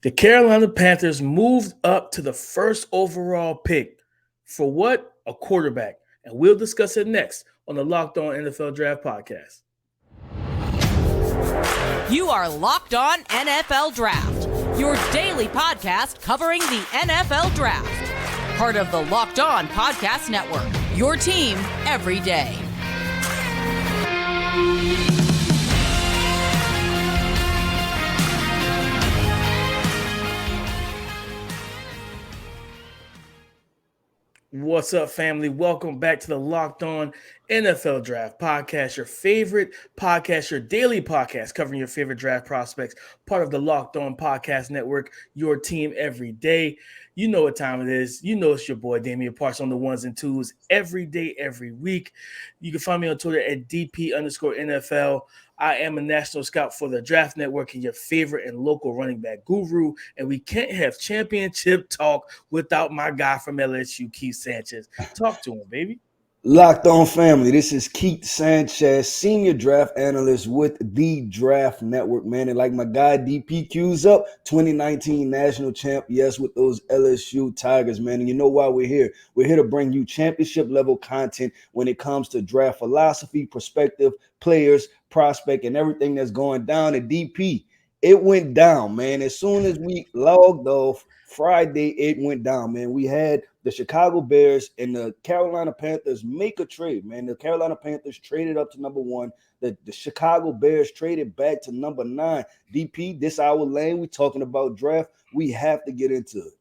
The Carolina Panthers moved up to the first overall pick for what? A quarterback. And we'll discuss it next on the Locked On NFL Draft Podcast. You are Locked On NFL Draft, your daily podcast covering the NFL Draft. Part of the Locked On Podcast Network, your team every day. What's up, family? Welcome back to the Locked On NFL Draft Podcast, your favorite podcast, your daily podcast covering your favorite draft prospects, part of the Locked On Podcast Network, your team every day. You know what time it is. You know it's your boy, Damian Parks, on the ones and twos every day, every week. You can find me on Twitter at DP_NFL. I am a national scout for the Draft Network and your favorite and local running back guru. And we can't have championship talk without my guy from LSU, Keith Sanchez. Talk to him, baby. Locked On family, this is Keith Sanchez, senior draft analyst with the Draft Network, man. And like my guy DPQ's up, 2019 national champ, yes, with those LSU Tigers, man. And you know why we're here? We're here to bring you championship level content when it comes to draft philosophy, perspective, players, prospect, and everything that's going down at DP. It went down, man. As soon as we logged off Friday, it went down, man. We had the Chicago Bears and the Carolina Panthers make a trade, man. The Carolina Panthers traded up to number 1. The Chicago Bears traded back to number 9. DP, this our lane. We talking about draft. We have to get into it.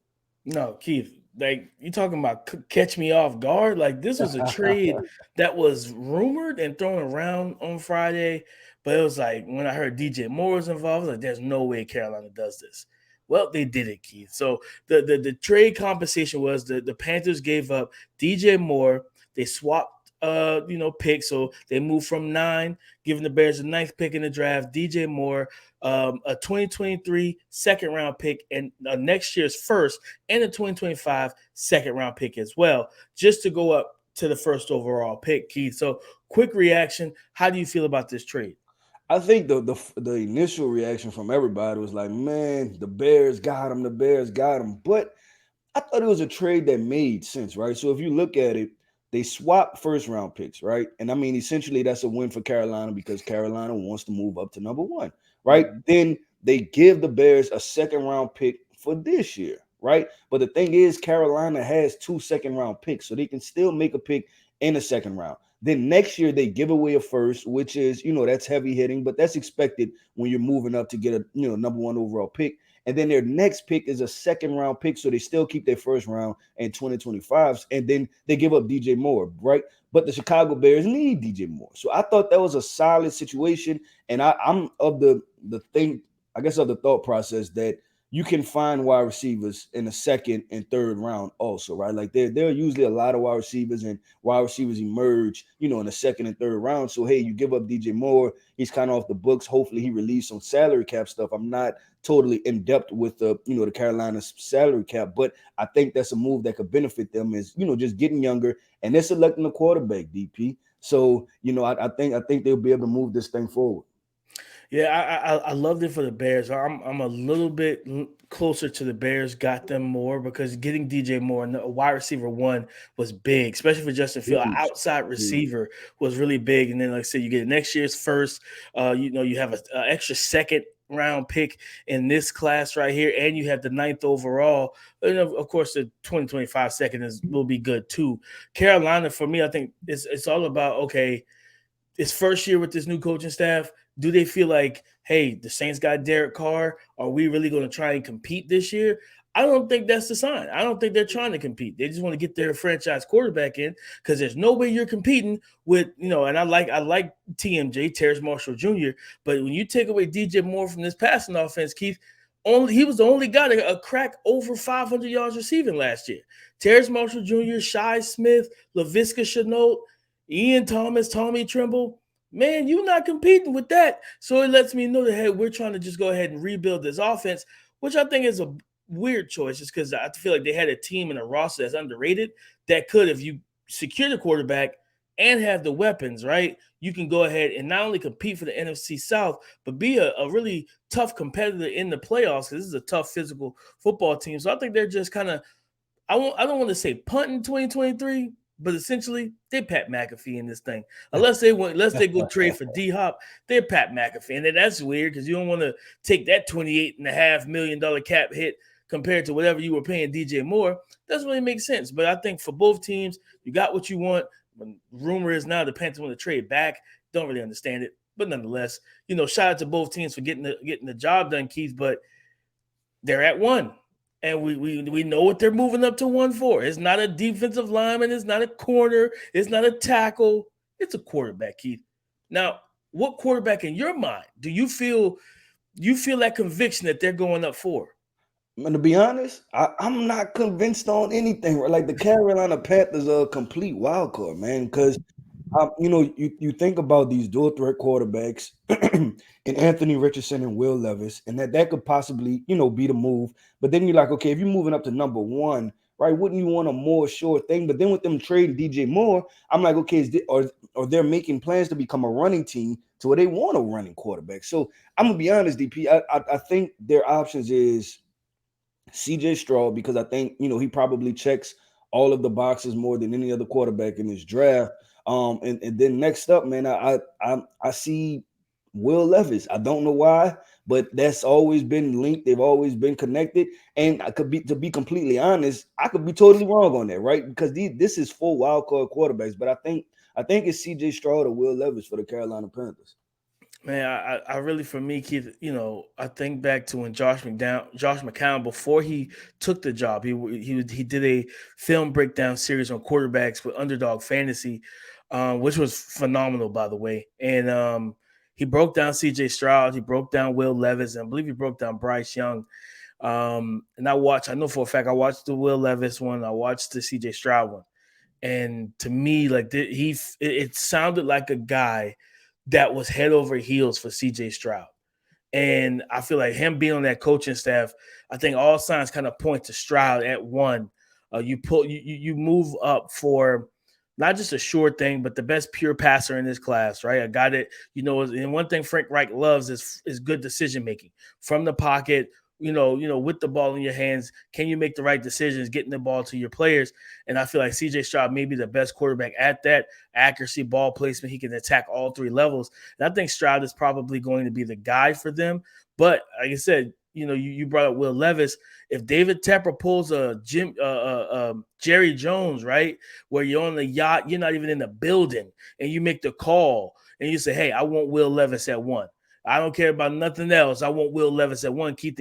No, Keith, like you talking about catch me off guard. Like this was a trade that was rumored and thrown around on Friday, but it was like when I heard DJ Moore was involved, like there's no way Carolina does this. Well, they did it, Keith. So the trade compensation was the Panthers gave up DJ Moore. They swapped picks. So they moved from 9, giving the Bears the 9th pick in the draft, DJ Moore, a 2023 second round pick, and next year's first, and a 2025 second round pick as well, just to go up to the first overall pick, Keith. So quick reaction. How do you feel about this trade? I think the initial reaction from everybody was like, man, the Bears got him. The Bears got him. But I thought it was a trade that made sense, right? So if you look at it, they swapped first-round picks, right? And I mean, essentially, that's a win for Carolina because Carolina wants to move up to number 1, right? Mm-hmm. Then they give the Bears a second-round pick for this year, right? But the thing is, Carolina has 2 second-round picks, so they can still make a pick in the second round. Then next year they give away a first, which is, that's heavy hitting, but that's expected when you're moving up to get a, number 1 overall pick. And then their next pick is a second round pick. So they still keep their first round in 2025s. And then they give up DJ Moore, right? But the Chicago Bears need DJ Moore. So I thought that was a solid situation. And I'm of the thought process that you can find wide receivers in the second and third round also, right? Like there are usually a lot of wide receivers, and wide receivers emerge, in the second and third round. So, hey, you give up DJ Moore. He's kind of off the books. Hopefully he released some salary cap stuff. I'm not totally in depth with the Carolina's salary cap, but I think that's a move that could benefit them is, just getting younger, and they're selecting a quarterback, DP. So, I think they'll be able to move this thing forward. Yeah, I loved it for the Bears. I'm a little bit closer to the Bears, got them more because getting DJ Moore, a wide receiver 1, was big, especially for Justin Fields. Outside receiver was really big. And then, like I said, you get next year's first. You have an extra second round pick in this class right here, and you have the 9th overall. And of course, the 2025 second will be good too. Carolina, for me, I think it's all about, okay, it's first year with this new coaching staff. Do they feel like, hey, the Saints got Derek Carr? Are we really going to try and compete this year? I don't think that's the sign. I don't think they're trying to compete. They just want to get their franchise quarterback in because there's no way you're competing with, and I like TMJ, Terrace Marshall Jr., but when you take away DJ Moore from this passing offense, Keith, he was the only guy that crack over 500 yards receiving last year. Terrace Marshall Jr., Shi Smith, Laviska Shenault, Ian Thomas, Tommy Tremble. Man, you're not competing with that. So it lets me know that, hey, we're trying to just go ahead and rebuild this offense, which I think is a weird choice just because I feel like they had a team and a roster that's underrated that could, if you secure the quarterback and have the weapons, right, you can go ahead and not only compete for the NFC South, but be a really tough competitor in the playoffs because this is a tough physical football team. So I think they're just kind of, I don't want to say punting 2023, but essentially they Pat McAfee in this thing. Unless they go trade for D Hop, they're Pat McAfee. And that's weird because you don't want to take that $28.5 million cap hit compared to whatever you were paying DJ Moore. Doesn't really make sense. But I think for both teams, you got what you want. When rumor is now the Panthers want to trade back. Don't really understand it. But nonetheless, shout out to both teams for getting the job done, Keith. But they're at 1. And we know what they're moving up to 1 for. It's not a defensive lineman. It's not a corner. It's not a tackle. It's a quarterback, Keith. Now, what quarterback in your mind do you feel that conviction that they're going up for? And to be honest, I'm not convinced on anything. Like the Carolina Panthers are a complete wild card, man, because you think about these dual threat quarterbacks and Anthony Richardson and Will Levis, and that could possibly, be the move. But then you're like, okay, if you're moving up to number 1, right, wouldn't you want a more sure thing? But then with them trading DJ Moore, I'm like, okay, or they're making plans to become a running team to where they want a running quarterback. So I'm going to be honest, DP, I think their options is CJ Stroud, because I think, he probably checks all of the boxes more than any other quarterback in this draft. And then next up, man, I see Will Levis. I don't know why, but that's always been linked. They've always been connected. And to be completely honest, I could be totally wrong on that, right? Because this is 4 wild card quarterbacks, but I think it's CJ Stroud or Will Levis for the Carolina Panthers. Man, I really, for me, Keith, I think back to when Josh McCown, before he took the job, he did a film breakdown series on quarterbacks with Underdog Fantasy, which was phenomenal, by the way. And he broke down C.J. Stroud, he broke down Will Levis, and I believe he broke down Bryce Young. And I know for a fact, I watched the Will Levis one, I watched the C.J. Stroud one, and to me, like it sounded like a guy that was head over heels for CJ Stroud. And I feel like him being on that coaching staff, I think all signs kind of point to Stroud at 1. You move up for not just a sure thing, but the best pure passer in this class, right? A guy that, and one thing Frank Reich loves is good decision making from the pocket. With the ball in your hands, can you make the right decisions, getting the ball to your players? And I feel like CJ Stroud may be the best quarterback at that accuracy, ball placement. He can attack all 3 levels. And I think Stroud is probably going to be the guy for them. But like I said, you brought up Will Levis. If David Tepper pulls a Jerry Jones, right, where you're on the yacht, you're not even in the building, and you make the call and you say, hey, I want Will Levis at 1. I don't care about nothing else. I want Will Levis at 1. Keith,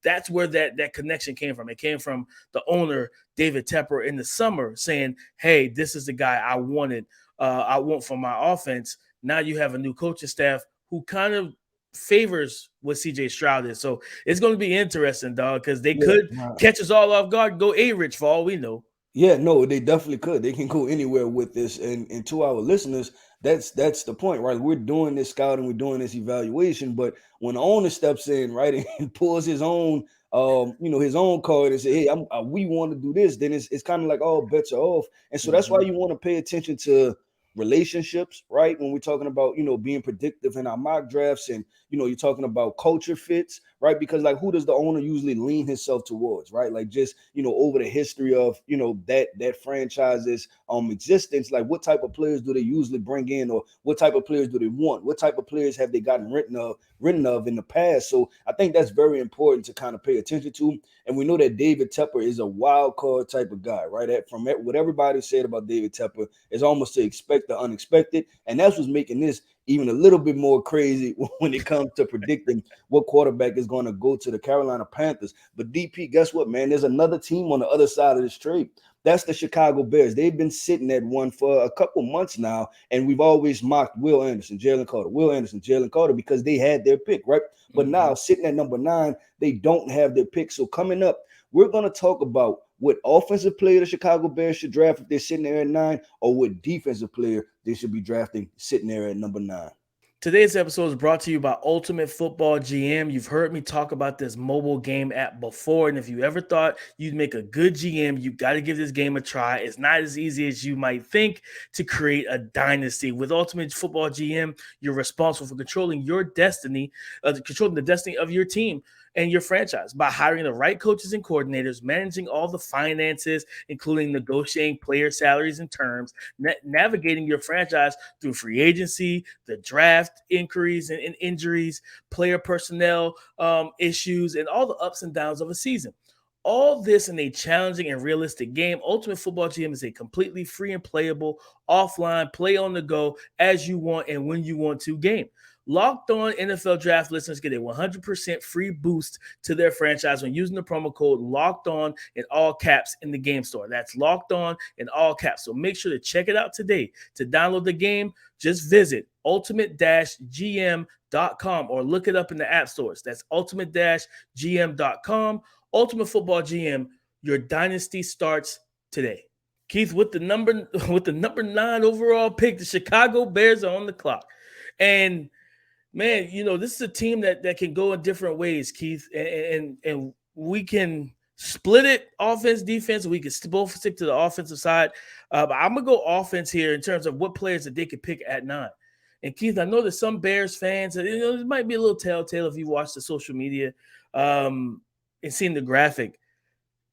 that's where that connection came from. It came from the owner, David Tepper, in the summer saying, hey, this is the guy I wanted. I want for my offense. Now you have a new coaching staff who kind of favors what CJ Stroud is. So it's going to be interesting, dog, because they could catch us all off guard, go A-Rich for all we know. Yeah, no, they definitely could. They can go anywhere with this. And to our listeners, that's the point, right? We're doing this scouting, we're doing this evaluation, but when the owner steps in, right, and pulls his own his own card and say, hey, we want to do this, then it's kind of like all bets are off. And so that's why you want to pay attention to relationships, right? When we're talking about, being predictive in our mock drafts, and, you're talking about culture fits, right? Because like, who does the owner usually lean himself towards, right? Like just, over the history of, that franchise's existence, like what type of players do they usually bring in, or what type of players do they want? What type of players have they gotten written of in the past? So I think that's very important to kind of pay attention to. And we know that David Tepper is a wild card type of guy, right? From what everybody said about David Tepper is almost to expect the unexpected. And that's what's making this even a little bit more crazy when it comes to predicting what quarterback is going to go to the Carolina Panthers. But DP, guess what, man? There's another team on the other side of this trade. That's the Chicago Bears. They've been sitting at 1 for a couple months now, and we've always mocked Will Anderson, Jalen Carter, because they had their pick, right? But now sitting at number 9, they don't have their pick. So coming up, we're going to talk about what offensive player the Chicago Bears should draft if they're sitting there at 9, or what defensive player they should be drafting sitting there at number 9. Today's episode is brought to you by Ultimate Football GM. You've heard me talk about this mobile game app before, and if you ever thought you'd make a good GM, you got to give this game a try. It's not as easy as you might think to create a dynasty. With Ultimate Football GM, you're responsible for controlling your destiny, controlling the destiny of your team and your franchise by hiring the right coaches and coordinators, managing all the finances, including negotiating player salaries and terms, navigating your franchise through free agency, the draft, inquiries and injuries, player personnel issues, and all the ups and downs of a season. All this in a challenging and realistic game. Ultimate Football GM is a completely free and playable, offline, play on the go, as you want and when you want to game. Locked On NFL Draft listeners get a 100% free boost to their franchise when using the promo code Locked On in all caps in the game store. That's Locked On in all caps. So make sure to check it out today. To download the game, just visit ultimate-gm.com or look it up in the app stores. That's ultimate-gm.com. Ultimate Football GM, your dynasty starts today. Keith, with the number 9 overall pick, the Chicago Bears are on the clock. And man, this is a team that can go in different ways, Keith, and we can split it offense, defense. We can both stick to the offensive side. But I'm going to go offense here in terms of what players that they could pick at 9. And Keith, I know that some Bears fans, it might be a little telltale if you watch the social media and seen the graphic.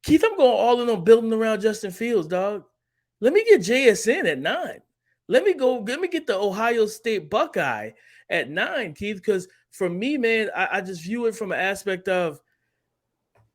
Keith, I'm going all in on building around Justin Fields, dog. Let me get JSN at 9. Let me get the Ohio State Buckeye at 9, Keith, because for me, man, I just view it from an aspect of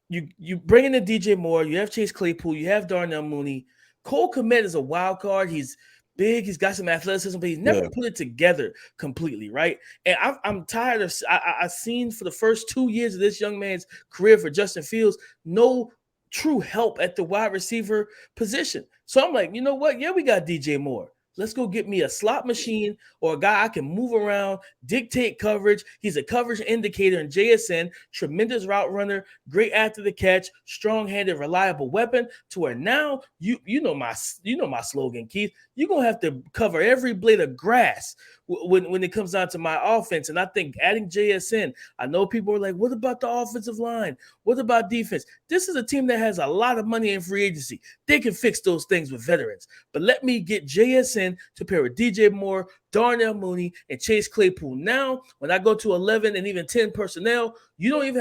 you bring in DJ Moore, you have Chase Claypool, you have Darnell Mooney. Cole Kmet is a wild card. He's big, he's got some athleticism, but he's never put it together completely, right? And I'm tired of I've seen for the first 2 years of this young man's career for Justin Fields, no true help at the wide receiver position. So I'm like, you know what? Yeah, we got DJ Moore. Let's go get me a slot machine or a guy I can move around, dictate coverage. He's a coverage indicator in JSN, tremendous route runner, great after the catch, strong-handed, reliable weapon. To where now you know my slogan, Keith. You're gonna have to cover every blade of grass when it comes down to my offense. And I think adding JSN, I know people are like, what about the offensive line? What about defense? This is a team that has a lot of money in free agency. They can fix those things with veterans. But let me get JSN to pair with DJ Moore, Darnell Mooney, and Chase Claypool. Now, when I go to 11 and even 10 personnel, you don't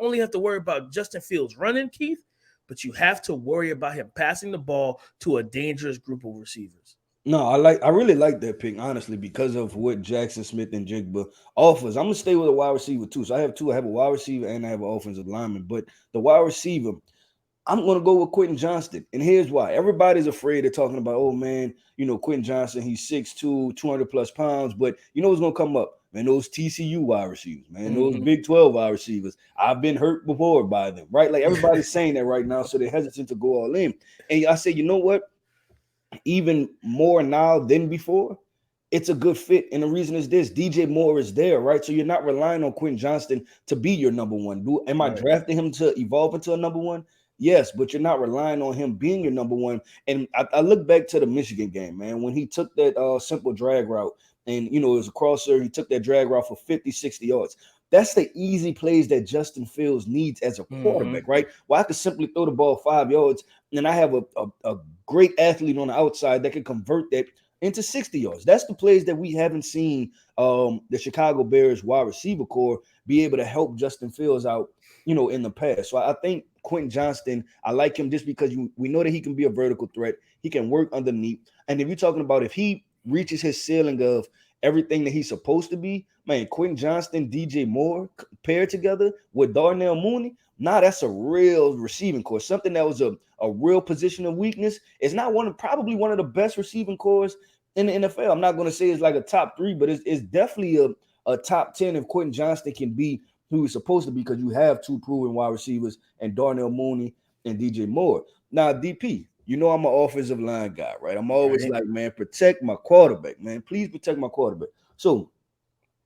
only have to worry about Justin Fields running, Keith, but you have to worry about him passing the ball to a dangerous group of receivers. No, I really like that pick, honestly, because of what Jackson Smith and Jigba offers. I'm gonna stay with a wide receiver too. So I have two. I have a wide receiver and I have an offensive lineman. But the wide receiver, I'm gonna go with Quentin Johnston. And here's why. Everybody's afraid of talking about, oh man, Quentin Johnston, he's 6'2, 200 plus pounds. But you know what's gonna come up? Man, those TCU wide receivers, man, those Big 12 wide receivers. I've been hurt before by them, right? Like everybody's saying that right now, so they're hesitant to go all in. And I say, you know what? Even more now than before, it's a good fit. And the reason is this: DJ Moore is there, right? So you're not relying on Quentin Johnston to be your number one. Am I drafting him to evolve into a number one? Yes, but you're not relying on him being your number one. And I look back to the Michigan game, man, when he took that simple drag route and, it was a crosser. He took that drag route for 50, 60 yards. That's the easy plays that Justin Fields needs as a quarterback, right? Well, I could simply throw the ball 5 yards, and I have a great athlete on the outside that can convert that into 60 yards. That's the plays that we haven't seen the Chicago Bears wide receiver core be able to help Justin Fields out, in the past. So I think Quentin Johnston, I like him just because we know that he can be a vertical threat. He can work underneath. And if you're talking about if he reaches his ceiling of everything that he's supposed to be, man, Quentin Johnston, DJ Moore paired together with Darnell Mooney, that's a real receiving core. Something that was a real position of weakness. It's not probably one of the best receiving cores in the NFL. I'm not going to say it's like a top 3, but it's definitely a top 10 if Quentin Johnston can be who he's supposed to be, because you have two proven wide receivers and Darnell Mooney and DJ Moore. Now, DP, I'm an offensive line guy, right? I'm always like, man, protect my quarterback, man. Please protect my quarterback. So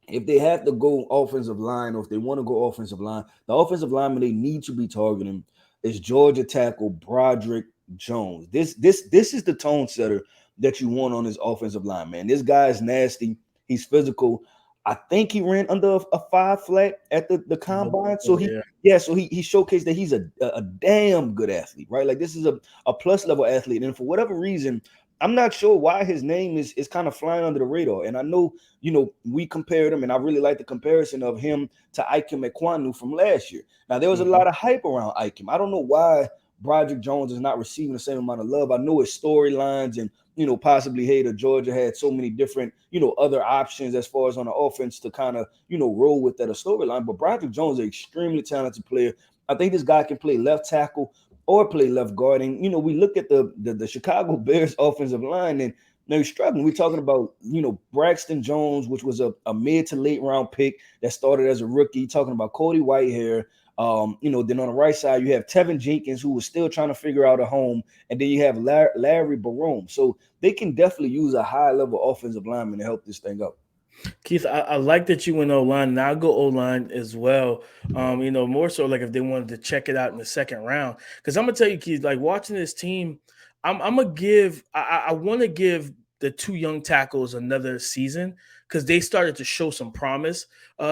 if they have to go offensive line, or if they want to go offensive line, the offensive lineman they need to be targeting is Georgia tackle Broderick Jones. This is the tone setter that you want on this offensive line, man. This guy is nasty. He's physical. I think he ran under a 5 flat at the combine. So he showcased that he's a damn good athlete, right? Like this is a plus level athlete. And for whatever reason, I'm not sure why his name is kind of flying under the radar. And I know, we compared him, and I really like the comparison of him to Ikem Ekwonu from last year. Now, there was a lot of hype around Ikem. I don't know why Broderick Jones is not receiving the same amount of love. I know his storylines and, possibly Hater Georgia had so many different, other options as far as on the offense to kind of, roll with that storyline. But Broderick Jones is an extremely talented player. I think this guy can play left tackle or play left guard. And, we look at the Chicago Bears offensive line, and they're struggling. We're talking about, Braxton Jones, which was a mid to late round pick that started as a rookie, talking about Cody Whitehair. Then on the right side, you have Tevin Jenkins, who was still trying to figure out a home. And then you have Larry Barone. So they can definitely use a high-level offensive lineman to help this thing up. Keith, I like that you went O-line, and I'll go O-line as well. More so like if they wanted to check it out in the second round. Because I'm going to tell you, Keith, like watching this team, I want to give the two young tackles another season because they started to show some promise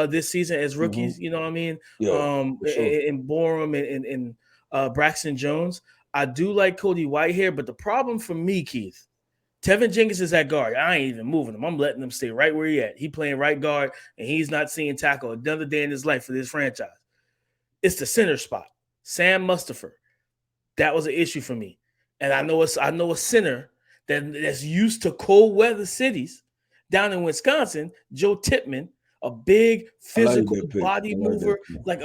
this season as rookies. You know what I mean? Yeah, sure. In Borum and Braxton Jones. I do like Cody Whitehair, but the problem for me, Keith, Tevin Jenkins is at guard. I ain't even moving him. I'm letting him stay right where he at. He playing right guard, and he's not seeing tackle another day in his life for this franchise. It's the center spot. Sam Mustipher. That was an issue for me. And I know a center that's used to cold weather cities down in Wisconsin, Joe Tippmann, a big physical body mover, like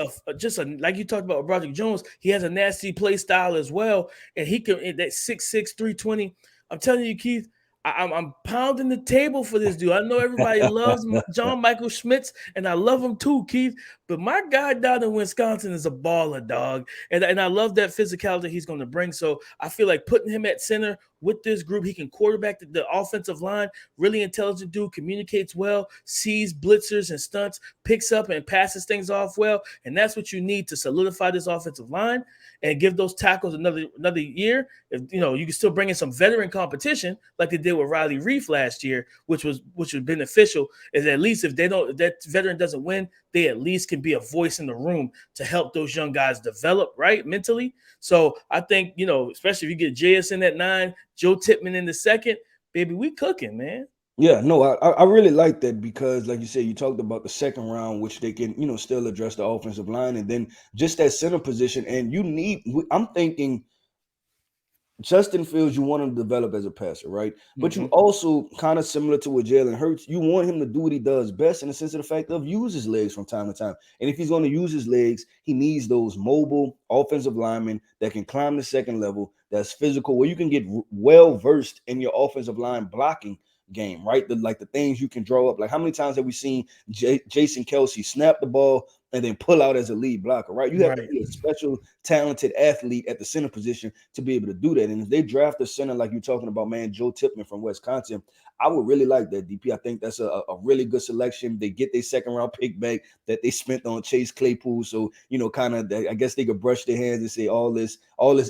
you talked about Broderick Jones. He has a nasty play style as well, and he can that 6'6", 320. I'm telling you, Keith, I'm pounding the table for this dude. I know everybody loves John Michael Schmitz, and I love him too, Keith. But my guy down in Wisconsin is a baller, dog. And I love that physicality he's going to bring. So I feel like putting him at center with this group, he can quarterback the offensive line. Really intelligent dude, communicates well, sees blitzers and stunts, picks up and passes things off well. And that's what you need to solidify this offensive line and give those tackles another year. If you can still bring in some veteran competition like they did with Riley Reif last year, which was beneficial. Is at least if that veteran doesn't win, they at least can be a voice in the room to help those young guys develop right mentally. So I think especially if you get JS in at 9, Joe Tippmann in the second, baby, we cooking, man. Yeah, no, I really like that because, like you said, you talked about the second round, which they can, still address the offensive line, and then just that center position. And I'm thinking Justin Fields, you want him to develop as a passer, right? But you also kind of similar to what Jalen Hurts, you want him to do what he does best in the sense of the fact of use his legs from time to time. And if he's going to use his legs, he needs those mobile offensive linemen that can climb the second level, that's physical, where you can get well versed in your offensive line blocking game, right? The things you can draw up. Like how many times have we seen Jason Kelce snap the ball and then pull out as a lead blocker, right? You have to be a special, talented athlete at the center position to be able to do that. And if they draft a center like you're talking about, man, Joe Tippmann from Wisconsin, I would really like that, DP. I think that's a really good selection. They get their second round pick back that they spent on Chase Claypool. So, kind of, I guess they could brush their hands and say all is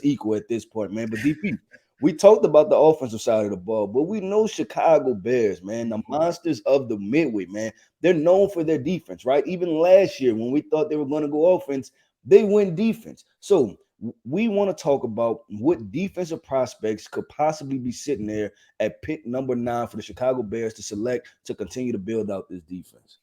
equal at this point, man. But DP, we talked about the offensive side of the ball, but we know Chicago Bears, man, the monsters of the Midway, man. They're known for their defense, right? Even last year when we thought they were going to go offense, they win defense. So we want to talk about what defensive prospects could possibly be sitting there at pick number 9 for the Chicago Bears to select to continue to build out this defense.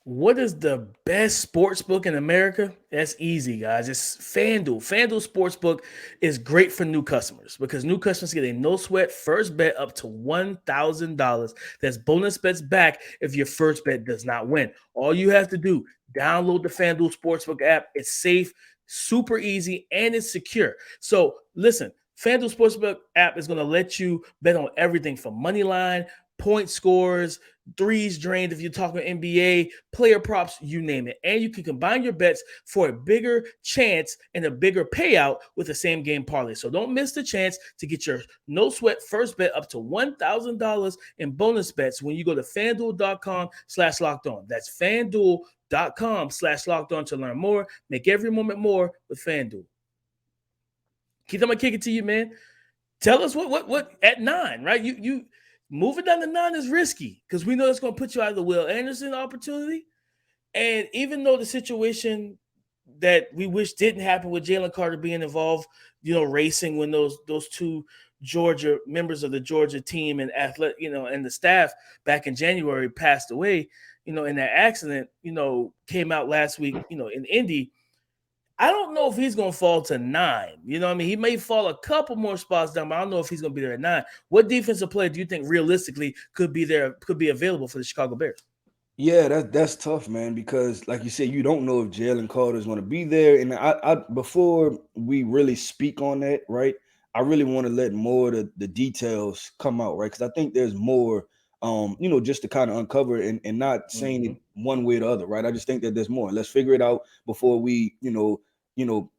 What is the best sports book in America? That's easy, guys. It's FanDuel. FanDuel Sportsbook is great for new customers because new customers get a no-sweat first bet up to $1,000. That's bonus bets back if your first bet does not win. All you have to do, download the FanDuel Sportsbook app. It's safe, super easy, and it's secure. So listen, FanDuel Sportsbook app is going to let you bet on everything from money line, point scores, threes drained if you're talking NBA, player props, you name it. And you can combine your bets for a bigger chance and a bigger payout with the same game parlay. So don't miss the chance to get your no sweat first bet up to $1,000 in bonus bets when you go to FanDuel.com/lockedon. That's FanDuel.com/lockedon to learn more. Make every moment more with FanDuel. Keith, I'm gonna kick it to you, man. Tell us what at 9, right? You moving down the 9 is risky because we know it's going to put you out of the Will Anderson opportunity. And even though the situation that we wish didn't happen with Jalen Carter being involved, racing when those two Georgia members of the Georgia team and and the staff back in January passed away, in that accident, came out last week, in Indy. I don't know if he's going to fall to 9. You know what I mean? He may fall a couple more spots down, but I don't know if he's going to be there at 9. What defensive player do you think realistically could be available for the Chicago Bears? Yeah, that's tough, man, because like you said, you don't know if Jalen Carter is going to be there. And I before we really speak on that, right, I really want to let more of the details come out, right? Because I think there's more, just to kind of uncover and not saying it one way or the other, right? I just think that there's more. Let's figure it out before we,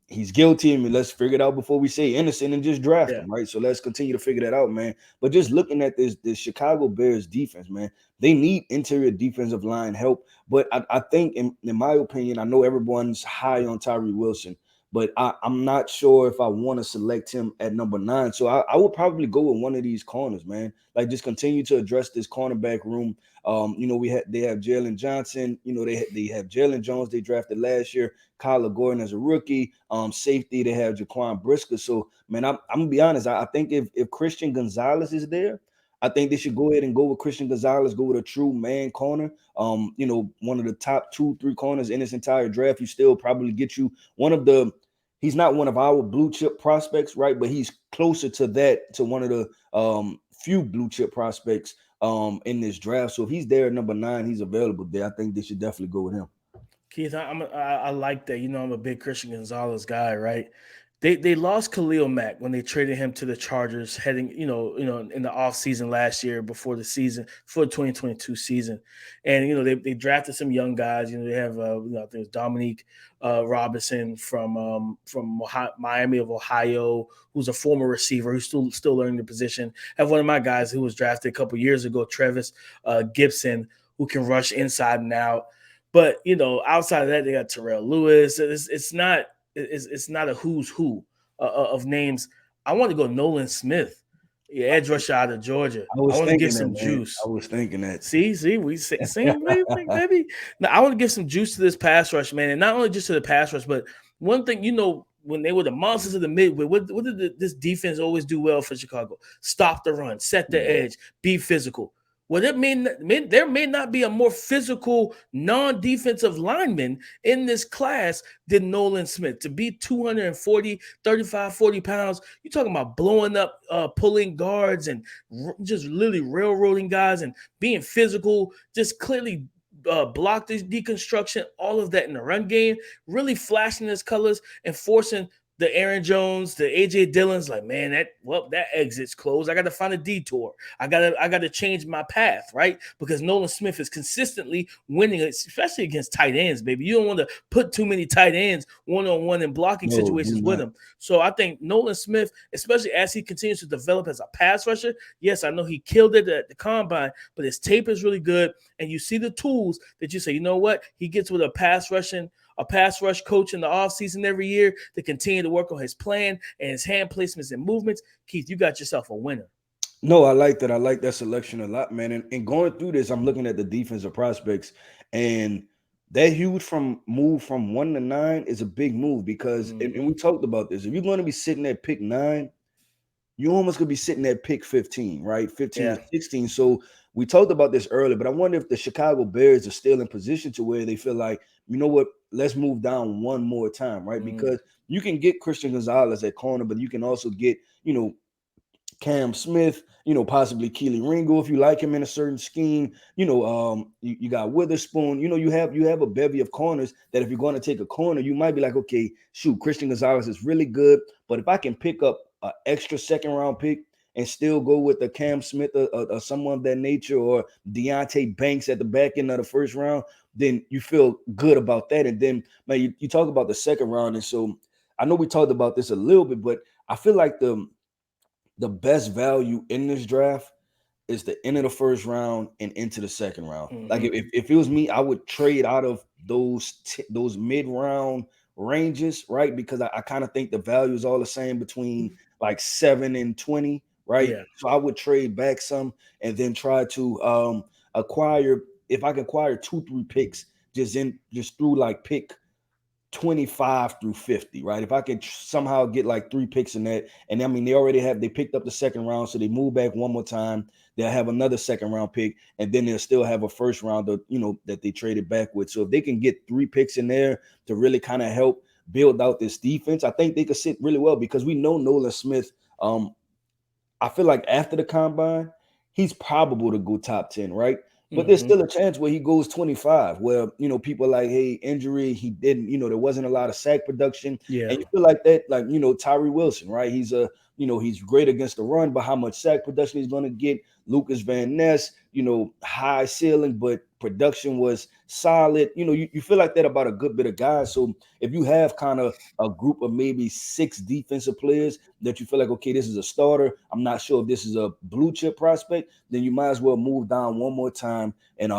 he's guilty, and let's figure it out before we say innocent and just draft him, right? So let's continue to figure that out, man. But just looking at this Chicago Bears defense, man, they need interior defensive line help. But I think, in my opinion, I know everyone's high on Tyree Wilson, but I'm not sure if I want to select him at number 9. So I would probably go with one of these corners, man. Like, just continue to address this cornerback room. They have Jalen Johnson. They have Jalen Jones. They drafted last year. Kyler Gordon as a rookie. Safety, they have Jaquan Brisker. So, man, I'm gonna be honest. I think if Christian Gonzalez is there, I think they should go ahead and go with Christian Gonzalez, go with a true man corner. One of the top 2-3 corners in this entire draft. You still probably get you he's not one of our blue chip prospects, right? But he's closer to that, to one of the few blue chip prospects in this draft. So if he's there at number 9, he's available there. I think they should definitely go with him. Keith, I like that. I'm a big Christian Gonzalez guy, right? They lost Khalil Mack when they traded him to the Chargers heading, in the offseason last year before the 2022 season. And, they drafted some young guys. They have, I think it's Dominique Robinson from Miami of Ohio, who's a former receiver who's still learning the position. Have one of my guys who was drafted a couple years ago, Travis Gibson, who can rush inside and out. But, outside of that, they got Terrell Lewis. It's not a who's who of names. I want to go Nolan Smith, edge rusher out of Georgia. I want to give some juice. I was thinking that. See, we same wavelength, baby. Now, I want to give some juice to this pass rush, man, and not only just to the pass rush, but one thing, when they were the monsters of the midway, what did this defense always do well for Chicago? Stop the run, set the edge, be physical. Well, there may not be a more physical non-defensive lineman in this class than Nolan Smith. To be 240, 35, 40 pounds, you're talking about blowing up, pulling guards and just literally railroading guys and being physical, just clearly block this deconstruction, all of that in the run game, really flashing his colors and forcing the Aaron Jones, the AJ Dillon's like, man, that exit's closed. I got to find a detour. I got to change my path, right? Because Nolan Smith is consistently winning, especially against tight ends, baby. You don't want to put too many tight ends one-on-one in blocking situations with him. So I think Nolan Smith, especially as he continues to develop as a pass rusher, yes, I know he killed it at the combine, but his tape is really good. And you see the tools that you say, you know what? He gets with a pass rush coach in the offseason every year to continue to work on his plan and his hand placements and movements. Keith, you got yourself a winner. No, I like that. I like that selection a lot, man. And going through this, I'm looking at the defensive prospects, and that huge move from 1 to 9 is a big move because, and we talked about this, if you're going to be sitting at pick 9, you almost could be sitting at pick 15, right? 15 or 16. So we talked about this earlier, but I wonder if the Chicago Bears are still in position to where they feel like, you know what, let's move down one more time, right? Because you can get Christian Gonzalez at corner, but you can also get, Cam Smith, possibly Keely Ringo if you like him in a certain scheme. You got Witherspoon. You have a bevy of corners that if you're going to take a corner, you might be like, okay, shoot, Christian Gonzalez is really good, but if I can pick up an extra second-round pick and still go with the Cam Smith or someone of that nature, or Deontay Banks at the back end of the first round, then you feel good about that. And then, man, you talk about the second round. And so I know we talked about this a little bit, but I feel like the best value in this draft is the end of the first round and into the second round. Like if it was me, I would trade out of those mid-round ranges, right? Because I kind of think the value is all the same between like 7 and 20, right? Yeah. So I would trade back some and then try to acquire, if I can acquire 2-3 picks just through like pick 25 through 50, right? If I could somehow get like 3 picks in that, and I mean, they picked up the second round, so they move back one more time. They'll have another second round pick, and then they'll still have a first rounder, that they traded back with. So if they can get 3 picks in there to really kind of help build out this defense, I think they could sit really well because we know Nolan Smith. I feel like after the combine, he's probable to go top 10, right? But there's still a chance where he goes 25, where, people are like, hey, injury, he didn't, there wasn't a lot of sack production. Yeah. And you feel like that, like, Tyree Wilson, right? He's great against the run, but how much sack production he's going to get. Lucas Van Ness, high ceiling, but production was solid. You feel like that about a good bit of guys. So if you have kind of a group of maybe 6 defensive players that you feel like, okay, this is a starter, I'm not sure if this is a blue chip prospect, then you might as well move down one more time and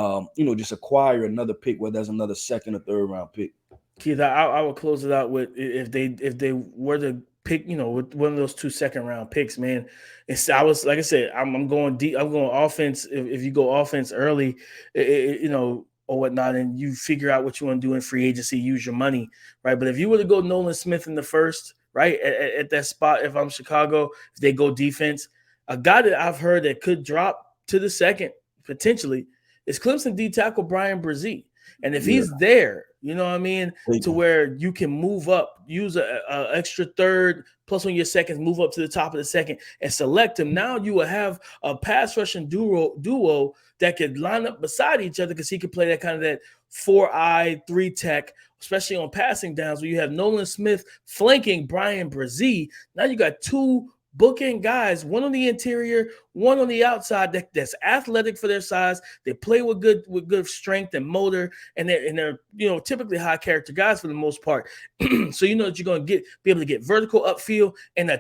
just acquire another pick, whether that's another second or third round pick. Keith, I would close it out with if they were to pick, with one of those 2 second round picks, man. Like I said, I'm going deep. I'm going offense. If you go offense early, or whatnot, and you figure out what you want to do in free agency, use your money, right? But if you were to go Nolan Smith in the first, right, at that spot, if I'm Chicago, if they go defense, a guy that I've heard that could drop to the second potentially is Clemson D tackle Brian Brzee. And if he's there, you know what I mean, to where you can move up, use a extra third plus on your seconds, move up to the top of the second and select him. Now you will have a pass rushing duo that could line up beside each other because he could play that 4-eye, 3-tech, especially on passing downs where you have Nolan Smith flanking Brian Brzee. Now you got 2 bookend guys, one on the interior, one on the outside that's athletic for their size. They play with good strength and motor, and they're typically high character guys for the most part. So you know that you're going to be able to get vertical upfield and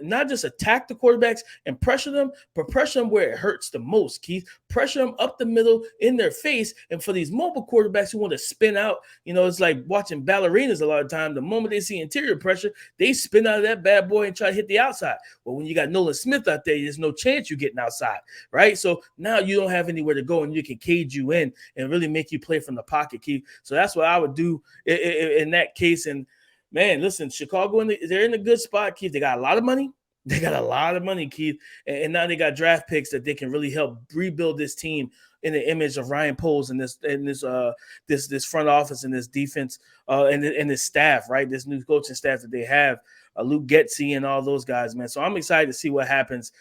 not just attack the quarterbacks and pressure them, but pressure them where it hurts the most, Keith. Pressure them up the middle in their face. And for these mobile quarterbacks who want to spin out, it's like watching ballerinas a lot of time. The moment they see interior pressure, they spin out of that bad boy and try to hit the outside. Well, when you got Nolan Smith out there, there's no chance you're getting outside, right? So now you don't have anywhere to go, and you can cage you in and really make you play from the pocket, Keith. So that's what I would do in that case. And, man, listen, Chicago, they're in a good spot, Keith. They got a lot of money. They got a lot of money, Keith. And now they got draft picks that they can really help rebuild this team in the image of Ryan Poles and this front office and this defense and this staff, right? This new coaching staff that they have. Luke Getsy and all those guys, man. So I'm excited to see what happens.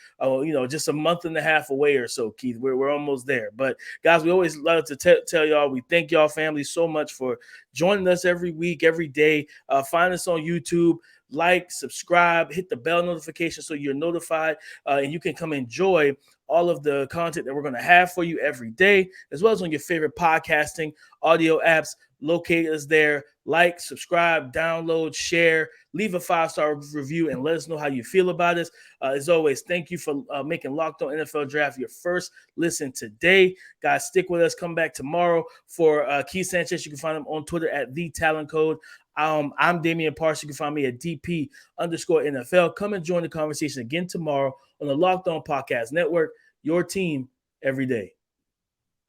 Just a month and a half away or so, Keith. We're almost there. But, guys, we always love to tell y'all we thank y'all family so much for joining us every week, every day. Find us on YouTube. Like, subscribe, hit the bell notification so you're notified, and you can come enjoy all of the content that we're going to have for you every day, as well as on your favorite podcasting audio apps. Locate us there. Like, subscribe, download, share, leave a 5-star review, and let us know how you feel about us. As always, thank you for making Locked On NFL Draft your first listen today. Guys, stick with us. Come back tomorrow for Keith Sanchez. You can find him on Twitter at @TheTalentCode. I'm Damian Parks. You can find me at DP_NFL. Come and join the conversation again tomorrow on the Locked On Podcast Network. Your team every day.